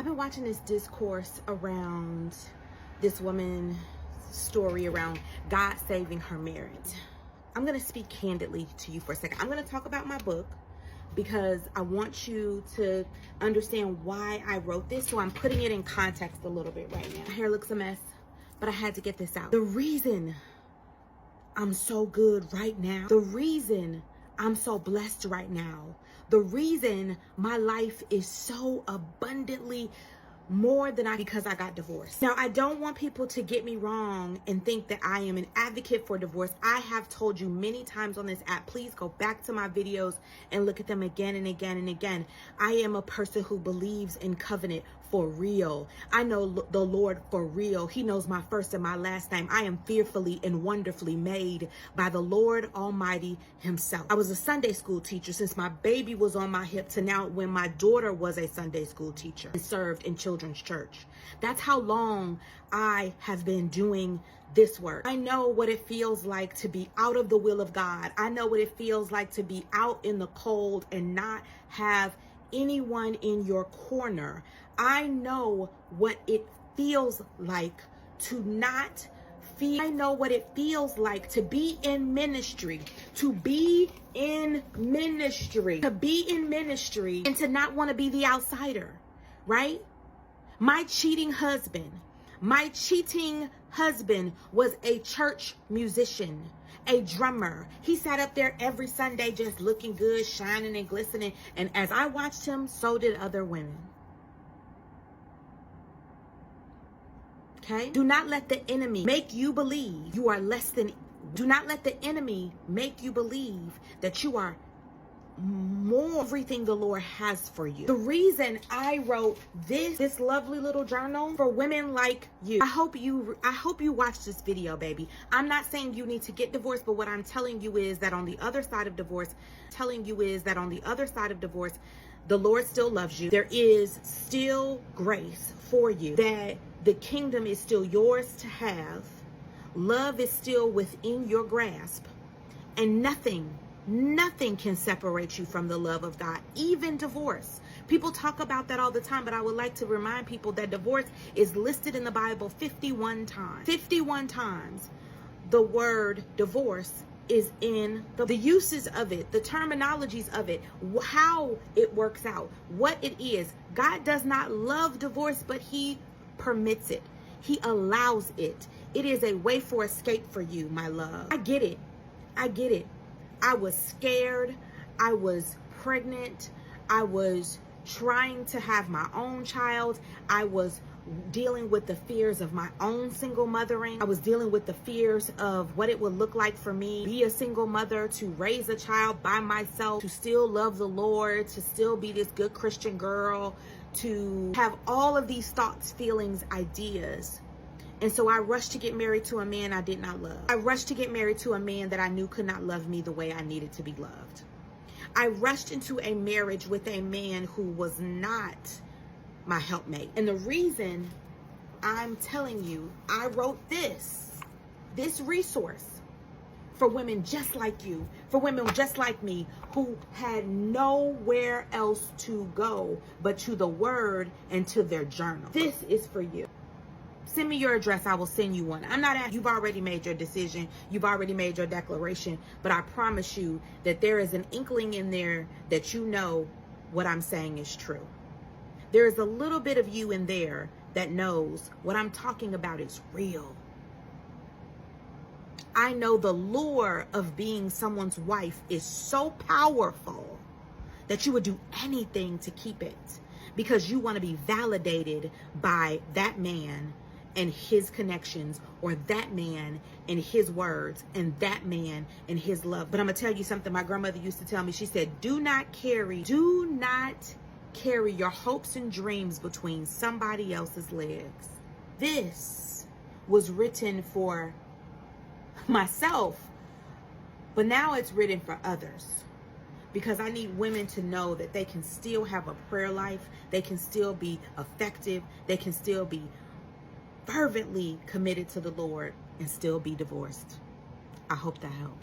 I've been watching this discourse around this woman's story around God saving her marriage. I'm going to speak candidly to you for a second. I'm going to talk about my book because I want you to understand why I wrote this. So I'm putting it in context a little bit right now. My hair looks a mess, but I had to get this out. The reason I'm so good right now, the reason I'm so blessed right now, the reason my life is so abundantly more than because I got divorced. Now, I don't want people to get me wrong and think that I am an advocate for divorce. I have told you many times on this app, please go back to my videos and look at them again and again and again. I am a person who believes in covenant for real. I know the Lord for real. He knows my first and my last name. I am fearfully and wonderfully made by the Lord Almighty himself. I was a Sunday school teacher since my baby was on my hip to now when my daughter was a Sunday school teacher and served in children's church. That's how long I have been doing this work. I know what it feels like to be out of the will of God. I know what it feels like to be out in the cold and not have anyone in your corner. I know what it feels like to not feel. I know what it feels like to be in ministry, to be in ministry and to not want to be the outsider, right? My cheating husband was a church musician, a drummer. He sat up there every Sunday just looking good, shining and glistening. And as I watched him, so did other women. Okay? Do not let the enemy make you believe you are less than. Do not let the enemy make you believe that you are more everything the Lord has for you. The reason I wrote this lovely little journal for women like you. I hope you watch this video, baby. I'm not saying you need to get divorced, but what I'm telling you is that on the other side of divorce, the Lord still loves you. There is still grace for you. That the kingdom is still yours to have. Love is still within your grasp. And nothing can separate you from the love of God, even divorce. People talk about that all the time, but I would like to remind people that divorce is listed in the Bible 51 times. 51 times the word divorce is in the uses of it, the terminologies of it, how it works out, what it is. God does not love divorce, but he permits it. He allows it. It is a way for escape for you, my love. I get it. I was scared. I was pregnant. I was trying to have my own child. I was dealing with the fears of my own single mothering. I was dealing with the fears of what it would look like for me, be a single mother, to raise a child by myself, to still love the Lord, to still be this good Christian girl, to have all of these thoughts, feelings, ideas. And so I rushed to get married to a man I did not love. I rushed to get married to a man that I knew could not love me the way I needed to be loved. I rushed into a marriage with a man who was not my helpmate. And the reason I'm telling you, I wrote this resource for women just like you, for women just like me, who had nowhere else to go but to the word and to their journal. This is for you. Send me your address. I will send you one. I'm not asking. You've already made your decision. You've already made your declaration. But I promise you that there is an inkling in there that you know what I'm saying is true. There is a little bit of you in there that knows what I'm talking about is real. I know the lure of being someone's wife is so powerful that you would do anything to keep it because you want to be validated by that man and his connections, or that man and his words, and that man and his love. But I'm gonna tell you something my grandmother used to tell me. She said, do not carry your hopes and dreams between somebody else's legs. This was written for myself, but now it's written for others. Because I need women to know that they can still have a prayer life, they can still be effective, they can still be fervently committed to the Lord and still be divorced. I hope that helps.